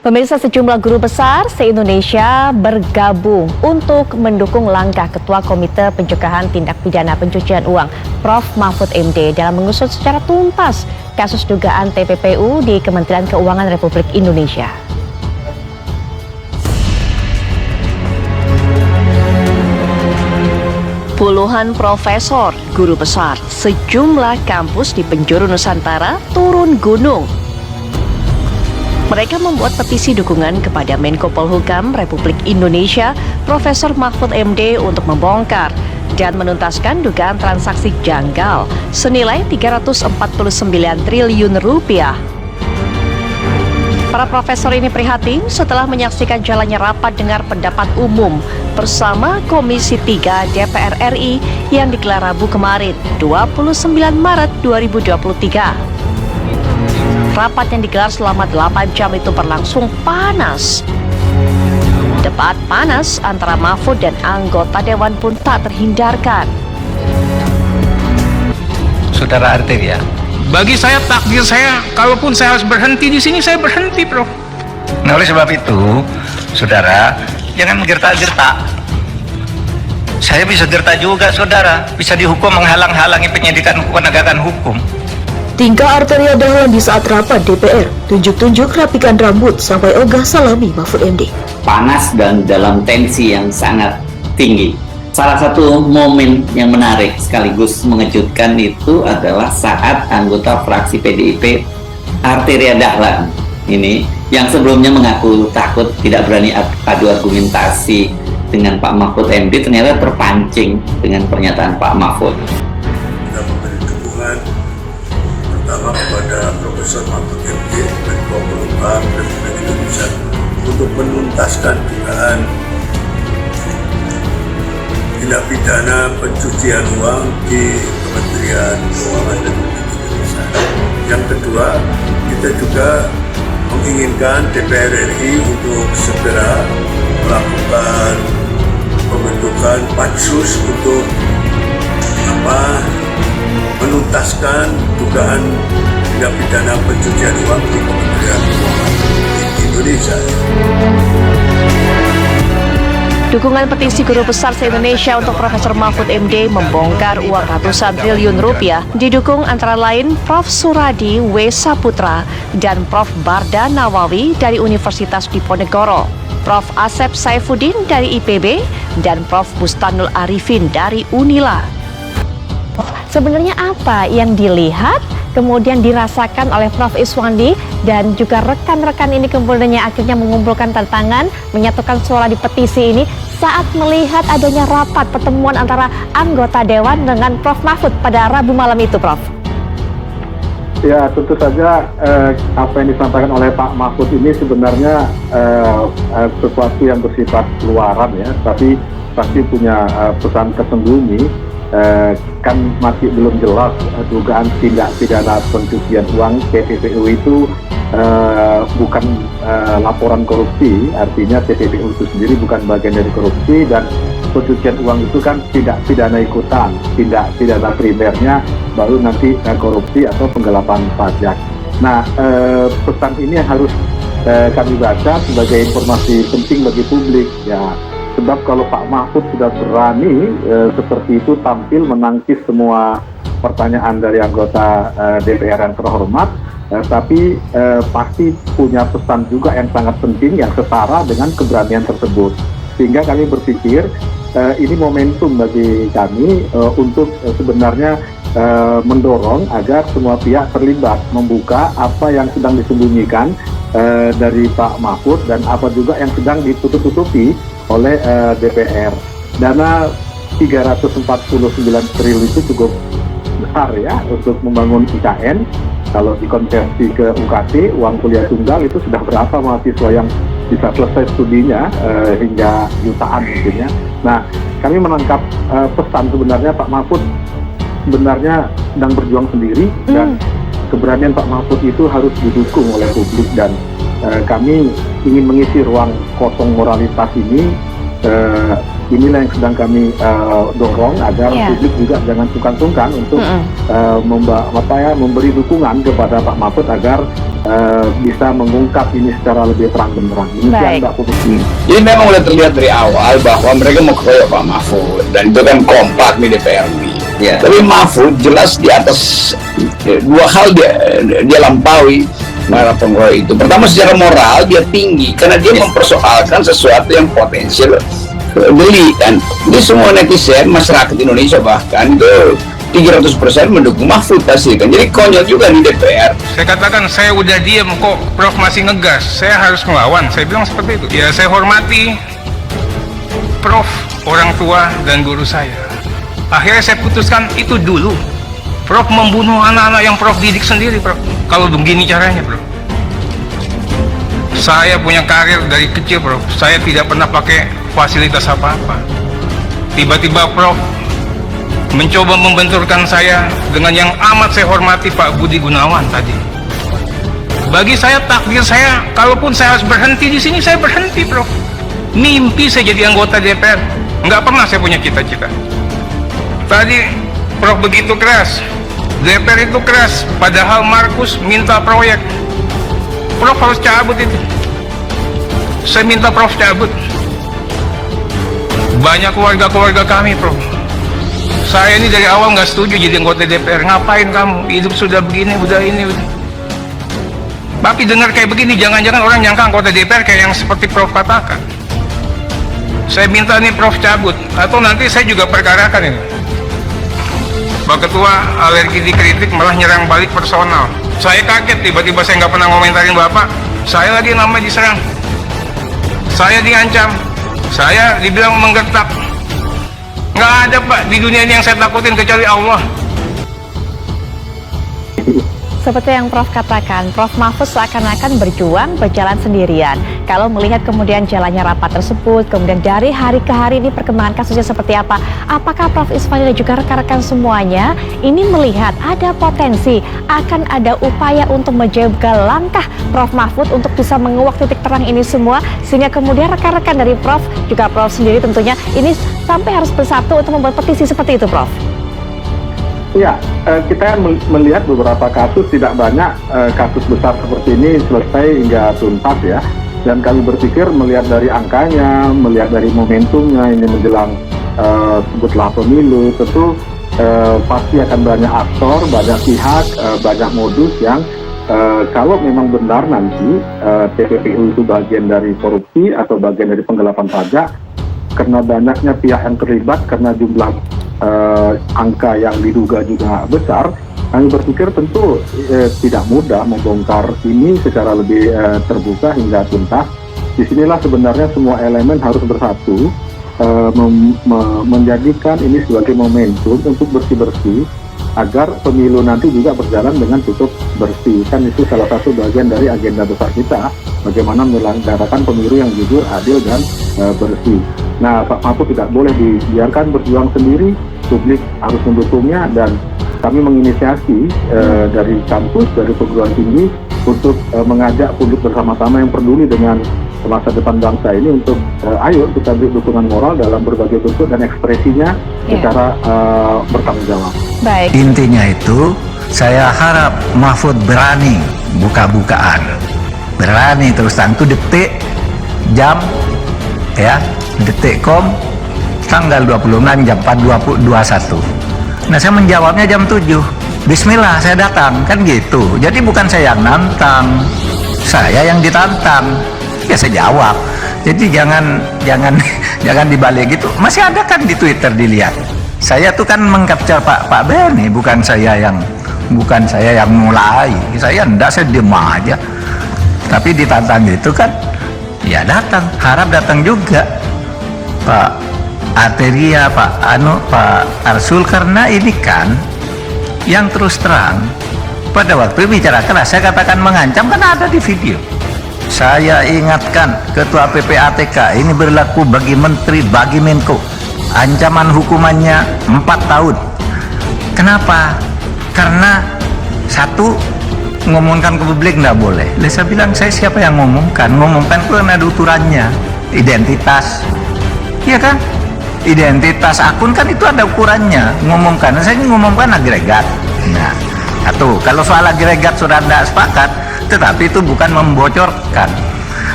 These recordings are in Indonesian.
Pemirsa, sejumlah guru besar se-Indonesia bergabung untuk mendukung langkah Ketua Komite Pencegahan Tindak Pidana Pencucian Uang, Prof. Mahfud MD, dalam mengusut secara tuntas kasus dugaan TPPU di Kementerian Keuangan Republik Indonesia. Puluhan profesor, guru besar, sejumlah kampus di penjuru Nusantara turun gunung. Mereka membuat petisi dukungan kepada Menko Polhukam Republik Indonesia, Profesor Mahfud MD, untuk membongkar dan menuntaskan dugaan transaksi janggal senilai 349 triliun rupiah. Para profesor ini prihatin setelah menyaksikan jalannya rapat dengar pendapat umum bersama Komisi 3 DPR RI yang digelar Rabu kemarin, 29 Maret 2023. Rapat yang digelar selama 8 jam itu berlangsung panas. Debat panas antara Mahfud dan anggota Dewan pun tak terhindarkan. Saudara Arteria, bagi saya takdir saya, kalaupun saya harus berhenti di sini, saya berhenti, Prof. nah oleh sebab itu, saudara, jangan gertak-gertak. Saya bisa gertak juga, saudara. Bisa dihukum menghalang-halangi penyidikan penegakan hukum. Tingkah Arteria Dahlan di saat rapat DPR, tunjuk-tunjuk rapikan rambut sampai ogah salami Mahfud MD. Panas dan dalam tensi yang sangat tinggi. Salah satu momen yang menarik sekaligus mengejutkan itu adalah saat anggota fraksi PDIP Arteria Dahlan ini, yang sebelumnya mengaku takut tidak berani adu argumentasi dengan Pak Mahfud MD, ternyata terpancing dengan pernyataan Pak Mahfud. Kita memberi dukungan pertama kepada Profesor Mahfud MD, Menko Polhukam Republik Indonesia, untuk menuntaskan dugaan tindak pidana pencucian uang di Kementerian Keuangan Republik Indonesia. Yang kedua, kita juga menginginkan DPR RI untuk segera melakukan pembentukan pansus untuk menuntaskan dugaan tindak pidana pencucian uang di Kementerian Keuangan Indonesia. Dukungan petisi guru besar se-Indonesia untuk Profesor Mahfud MD membongkar uang ratusan triliun rupiah didukung antara lain Prof. Suradi W. Saputra dan Prof. Barda Nawawi dari Universitas Diponegoro, Prof. Asep Saifuddin dari IPB, dan Prof. Bustanul Arifin dari Unila. Sebenarnya apa yang dilihat kemudian dirasakan oleh Prof. Iswandi dan juga rekan-rekan ini kemudiannya akhirnya mengumpulkan tantangan, menyatukan suara di petisi ini saat melihat adanya rapat pertemuan antara anggota Dewan dengan Prof. Mahfud pada Rabu malam itu, Prof? Ya, tentu saja apa yang disampaikan oleh Pak Mahfud ini sebenarnya sesuatu yang bersifat luaran ya, tapi pasti punya pesan tersembunyi. Kan masih belum jelas dugaan tindak pidana pencucian uang TPPU itu bukan laporan korupsi, artinya TPPU itu sendiri bukan bagian dari korupsi, dan pencucian uang itu kan tidak pidana ikutan, tindak pidana primernya baru nanti korupsi atau penggelapan pajak. Nah, pesan ini harus kami baca sebagai informasi penting bagi publik ya. Sebab kalau Pak Mahfud sudah berani seperti itu tampil menangkis semua pertanyaan dari anggota DPR yang terhormat, tapi pasti punya pesan juga yang sangat penting yang setara dengan keberanian tersebut. Sehingga kami berpikir ini momentum bagi kami untuk sebenarnya mendorong agar semua pihak terlibat, membuka apa yang sedang disembunyikan dari Pak Mahfud dan apa juga yang sedang ditutup-tutupi oleh DPR. Dana 349 triliun itu cukup besar ya untuk membangun IKN. Kalau dikonversi ke UKT, uang kuliah tunggal itu sudah berapa mahasiswa yang bisa selesai studinya hingga jutaan mungkin ya. Nah, kami menangkap pesan sebenarnya Pak Mahfud sebenarnya sedang berjuang sendiri dan keberanian Pak Mahfud itu harus didukung oleh publik, dan kami ingin mengisi ruang kosong moralitas ini. Inilah yang sedang kami dorong agar publik juga jangan sungkan-sungkan untuk memberi dukungan kepada Pak Mahfud agar bisa mengungkap ini secara lebih terang benderang. Baik. Demikian Mbak Putri. Jadi memang udah terlihat dari awal bahwa mereka mau keroyok Pak Mahfud, dan itu kan kompak di DPR ini. Ya. Tapi Mahfud jelas di atas dua hal dia lampaui para pengeroyok itu. Pertama, secara moral dia tinggi karena dia mempersoalkan sesuatu yang potensial delik kan. Ini semua netizen, masyarakat Indonesia bahkan itu 300% mendukung Mahfud pasti kan. Jadi konyol juga di DPR. Saya katakan saya udah diem kok, Prof masih ngegas, saya harus melawan. Saya bilang seperti itu. Ya saya hormati Prof, orang tua dan guru saya. Akhirnya saya putuskan itu dulu. Prof membunuh anak-anak yang Prof didik sendiri, Prof. Kalau begini caranya, Prof. Saya punya karir dari kecil, Prof. Saya tidak pernah pakai fasilitas apa-apa. Tiba-tiba Prof mencoba membenturkan saya dengan yang amat saya hormati, Pak Budi Gunawan tadi. Bagi saya, takdir saya, kalaupun saya harus berhenti di sini, saya berhenti, Prof. Mimpi saya jadi anggota DPR. Nggak pernah saya punya cita-cita. Tadi Prof begitu keras, DPR itu keras, padahal Markus minta proyek. Prof harus cabut itu. Saya minta Prof cabut. Banyak keluarga-keluarga kami, Prof. Saya ini dari awal nggak setuju jadi anggota DPR. Ngapain kamu? Hidup sudah begini, udah ini. Udah. Tapi dengar kayak begini, jangan-jangan orang nyangka anggota DPR kayak yang seperti Prof katakan. Saya minta nih Prof cabut, atau nanti saya juga perkarakan ini. Pak Ketua alergi dikritik malah nyerang balik personal. Saya kaget tiba-tiba saya nggak pernah ngomentarin Bapak. Saya lagi namanya diserang. Saya diancam. Saya dibilang menggertak. Nggak ada Pak di dunia ini yang saya takutin kecuali Allah. Seperti yang Prof katakan, Prof Mahfud seakan-akan berjalan sendirian. Kalau melihat kemudian jalannya rapat tersebut, kemudian dari hari ke hari ini perkembangan kasusnya seperti apa, apakah Prof Isfandi dan juga rekan-rekan semuanya ini melihat ada potensi akan ada upaya untuk menjegal langkah Prof Mahfud untuk bisa menguak titik terang ini semua, sehingga kemudian rekan-rekan dari Prof, juga Prof sendiri tentunya, ini sampai harus bersatu untuk membuat petisi seperti itu, Prof? Ya, kita melihat beberapa kasus, tidak banyak kasus besar seperti ini selesai hingga tuntas ya. Dan kami berpikir melihat dari angkanya, melihat dari momentumnya ini menjelang sebutlah pemilu, tentu pasti akan banyak aktor, banyak pihak, banyak modus yang kalau memang benar nanti TPPU itu bagian dari korupsi atau bagian dari penggelapan pajak, karena banyaknya pihak yang terlibat, karena jumlah angka yang diduga juga besar, kami berpikir tentu tidak mudah membongkar ini secara lebih terbuka hingga tuntas. Disinilah sebenarnya semua elemen harus bersatu, menjadikan ini sebagai momentum untuk bersih-bersih, agar pemilu nanti juga berjalan dengan cukup bersih. Kan itu salah satu bagian dari agenda besar kita, bagaimana menyelenggarakan pemilu yang jujur, adil, dan bersih. Nah, Pak Mahfud tidak boleh dibiarkan berjuang sendiri, publik harus mendukungnya, dan kami menginisiasi dari kampus, dari perguruan tinggi, untuk mengajak publik bersama-sama yang peduli dengan masa depan bangsa ini untuk ayo kita beri dukungan moral dalam berbagai bentuk dan ekspresinya secara bertanggung jawab. Baik. Intinya itu, saya harap Mahfud berani buka-bukaan, berani terus terang. Itu detik, jam, ya, detik.com tanggal 26 jam 4.21. Nah, saya menjawabnya jam 7. Bismillah, saya datang, kan gitu. Jadi bukan saya yang nantang, saya yang ditantang. Ya saya jawab. Jadi jangan dibalik gitu. Masih ada kan di Twitter dilihat. Saya tuh kan mengcapture Pak Berni, bukan saya yang mulai. Saya enggak, saya diem aja. Tapi ditantang gitu kan, ya datang, harap datang juga Pak Arteria, Pak Arsul, karena ini kan yang terus terang pada waktu bicara keras, saya katakan mengancam, kan ada di video. Saya ingatkan Ketua PPATK ini berlaku bagi Menteri, bagi Menko. Ancaman hukumannya 4 tahun. Kenapa? Karena satu, ngomongkan ke publik nggak boleh. Saya bilang, saya siapa yang ngomongkan? Ngomongkan itu kan ada ukurannya, identitas, iya kan? Identitas akun kan itu ada ukurannya. Ngomongkan, saya ngomongkan agregat. Nah, satu, kalau soal agregat sudah tidak sepakat, tetapi itu bukan membocorkan.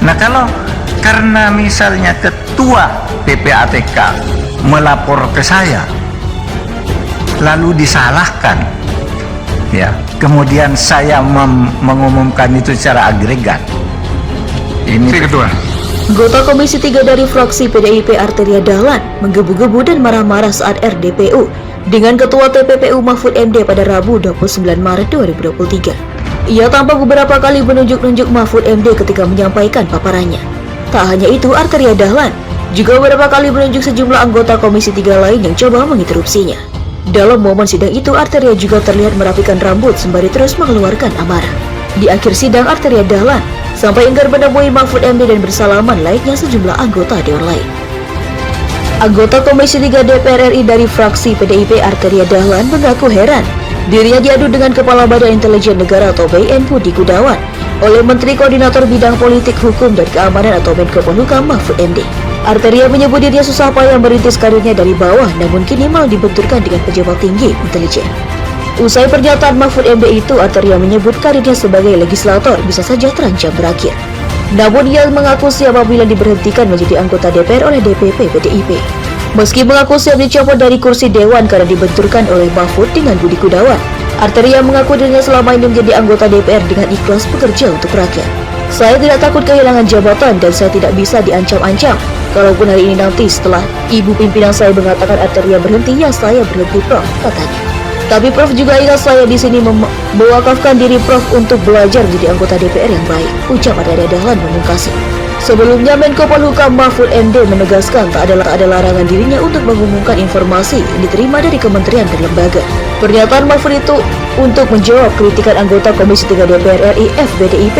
Nah, kalau karena misalnya ketua PPATK melapor ke saya, lalu disalahkan, ya, kemudian saya mengumumkan itu secara agregat. Ini Si Ketua. Anggota Komisi 3 dari fraksi PDIP Arteria Dahlan menggebu-gebu dan marah-marah saat RDPU dengan Ketua TPPU Mahfud MD pada Rabu 29 Maret 2023. Ia tampak beberapa kali menunjuk-nunjuk Mahfud MD ketika menyampaikan paparannya. Tak hanya itu, Arteria Dahlan juga beberapa kali menunjuk sejumlah anggota Komisi 3 lain yang coba menginterupsinya. Dalam momen sidang itu, Arteria juga terlihat merapikan rambut sembari terus mengeluarkan amarah. Di akhir sidang, Arteria Dahlan sampai enggan menemui Mahfud MD dan bersalaman layaknya sejumlah anggota dewan lain. Anggota Komisi 3 DPR RI dari fraksi PDIP Arteria Dahlan mengaku heran dirinya diadu dengan Kepala Badan Intelijen Negara atau BIN Budi Gunawan oleh Menteri Koordinator Bidang Politik, Hukum, dan Keamanan atau Menko Polhukam Mahfud MD. Arteria menyebut dirinya susah payah merintis karirnya dari bawah, namun kini malah dibenturkan dengan pejabat tinggi intelijen. Usai pernyataan Mahfud MD itu, Arteria menyebut karirnya sebagai legislator bisa saja terancam berakhir. Namun ia mengaku siap apabila diberhentikan menjadi anggota DPR oleh DPP PDIP. Meski mengaku siap dicopot dari kursi dewan karena dibenturkan oleh Mahfud dengan Budi Gunawan, Arteria mengaku dirinya selama ini menjadi anggota DPR dengan ikhlas bekerja untuk rakyat. Saya tidak takut kehilangan jabatan dan saya tidak bisa diancam-ancam. Kalaupun hari ini nanti setelah ibu pimpinan saya mengatakan Arteria berhenti, ya saya berhenti, Prof, katanya. Tapi Prof juga ingat saya di sini mewakafkan diri Prof untuk belajar menjadi anggota DPR yang baik, ucap Arteria Dahlan memungkasi. Sebelumnya, Menko Polhukam Mahfud MD menegaskan tak ada larangan dirinya untuk mengumumkan informasi yang diterima dari kementerian dan lembaga. Pernyataan Mahfud itu untuk menjawab kritikan anggota Komisi 3 DPR RI FBDIP.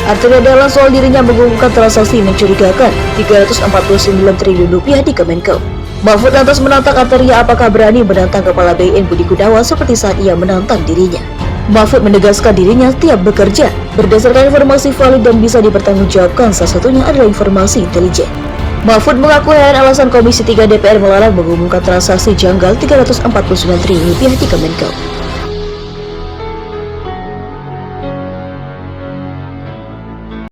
Arteria Dahlan soal dirinya mengumumkan transaksi mencurigakan 349 triliun rupiah di Kemenko. Mahfud lantas menantang Arteria apakah berani menantang Kepala BIN Budi Gunawan seperti saat ia menantang dirinya. Mahfud menegaskan dirinya tiap bekerja berdasarkan informasi valid dan bisa dipertanggungjawabkan, salah satunya adalah informasi intelijen. Mahfud mengaku heran alasan Komisi 3 DPR melarang mengumumkan transaksi janggal 349 triliun rupiah di Kemenko.